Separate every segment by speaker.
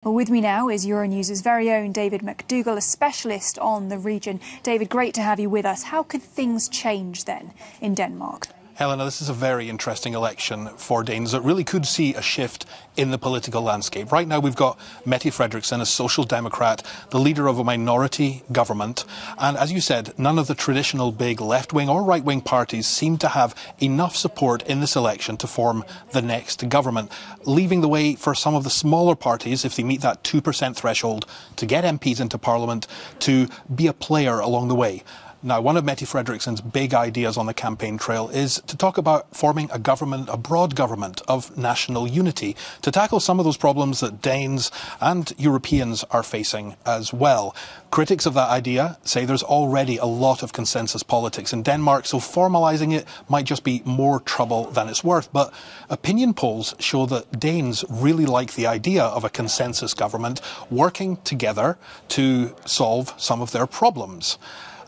Speaker 1: Well, with me now is Euronews' very own David McDougall, a specialist on the region. David, great to have you with us. How could things change then in Denmark?
Speaker 2: Helena, this is a very interesting election for Danes. It really could see a shift in the political landscape. Right now we've got Mette Frederiksen, a social democrat, the leader of a minority government. And as you said, none of the traditional big left-wing or right-wing parties seem to have enough support in this election to form the next government, leaving the way for some of the smaller parties, if they meet that 2% threshold, to get MPs into Parliament, to be a player along the way. Now, one of Mette Frederiksen's big ideas on the campaign trail is to talk about forming a government, a broad government of national unity, to tackle some of those problems that Danes and Europeans are facing as well. Critics of that idea say there's already a lot of consensus politics in Denmark, so formalising it might just be more trouble than it's worth. But opinion polls show that Danes really like the idea of a consensus government working together to solve some of their problems.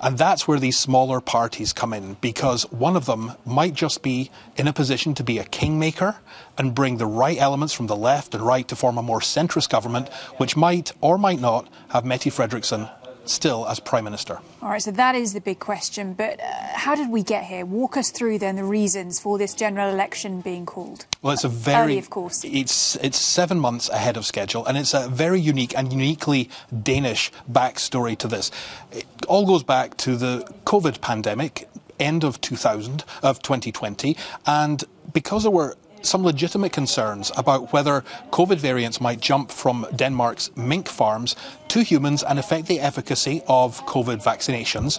Speaker 2: And that's where these smaller parties come in, because one of them might just be in a position to be a kingmaker and bring the right elements from the left and right to form a more centrist government, which might or might not have Mette Frederiksen still as Prime Minister.
Speaker 1: All right, so that is the big question. But how did we get here? Walk us through then the reasons for this general election being called.
Speaker 2: Well, it's a very
Speaker 1: early, of course.
Speaker 2: It's 7 months ahead of schedule, and it's a very unique and uniquely Danish backstory to this. It all goes back to the COVID pandemic, end of 2020, and because there were some legitimate concerns about whether COVID variants might jump from Denmark's mink farms to humans and affect the efficacy of COVID vaccinations,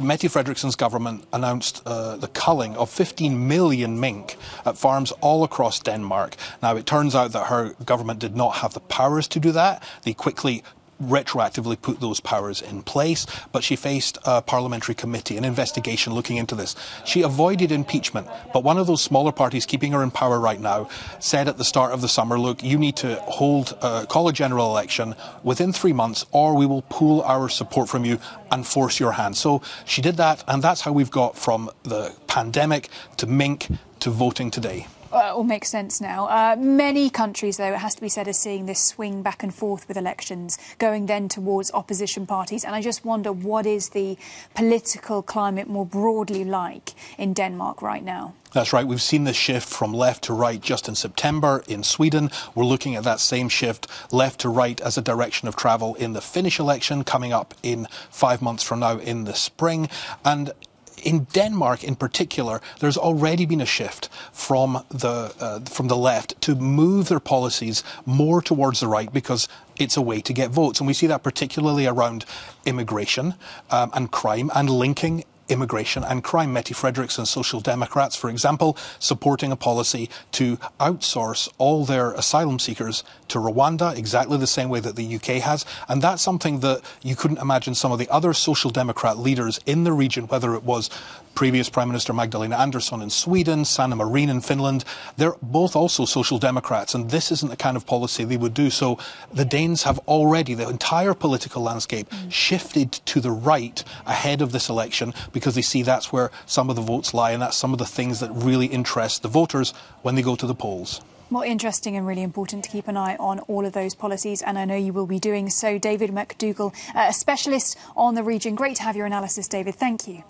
Speaker 2: Mette Frederiksen's government announced the culling of 15 million mink at farms all across Denmark. Now, it turns out that her government did not have the powers to do that. They quickly retroactively put those powers in place, but she faced a parliamentary committee, an investigation looking into this. She avoided impeachment, but one of those smaller parties keeping her in power right now said at the start of the summer, look, you need to call a general election within 3 months or we will pull our support from you and force your hand. So she did that, and that's how we've got from the pandemic to mink to voting today.
Speaker 1: All makes sense now. Many countries, though, it has to be said, are seeing this swing back and forth with elections, going then towards opposition parties. And I just wonder, what is the political climate more broadly like in Denmark right now?
Speaker 2: That's right. We've seen this shift from left to right just in September in Sweden. We're looking at that same shift left to right as a direction of travel in the Finnish election coming up in 5 months from now in the spring. And in Denmark, in particular, there's already been a shift from the left to move their policies more towards the right because it's a way to get votes. And we see that particularly around immigration and crime, and linking immigration and crime. Mette Frederiksen Social Democrats, for example, supporting a policy to outsource all their asylum seekers to Rwanda, exactly the same way that the UK has. And that's something that you couldn't imagine some of the other Social Democrat leaders in the region, whether it was previous Prime Minister Magdalena Andersson in Sweden, Sanna Marin in Finland, they're both also Social Democrats, and this isn't the kind of policy they would do. So the Danes have already, the entire political landscape, shifted to the right ahead of this election because they see that's where some of the votes lie, and that's some of the things that really interest the voters when they go to the polls.
Speaker 1: More interesting and really important to keep an eye on all of those policies, and I know you will be doing so. David McDougall, a specialist on the region. Great to have your analysis, David. Thank you.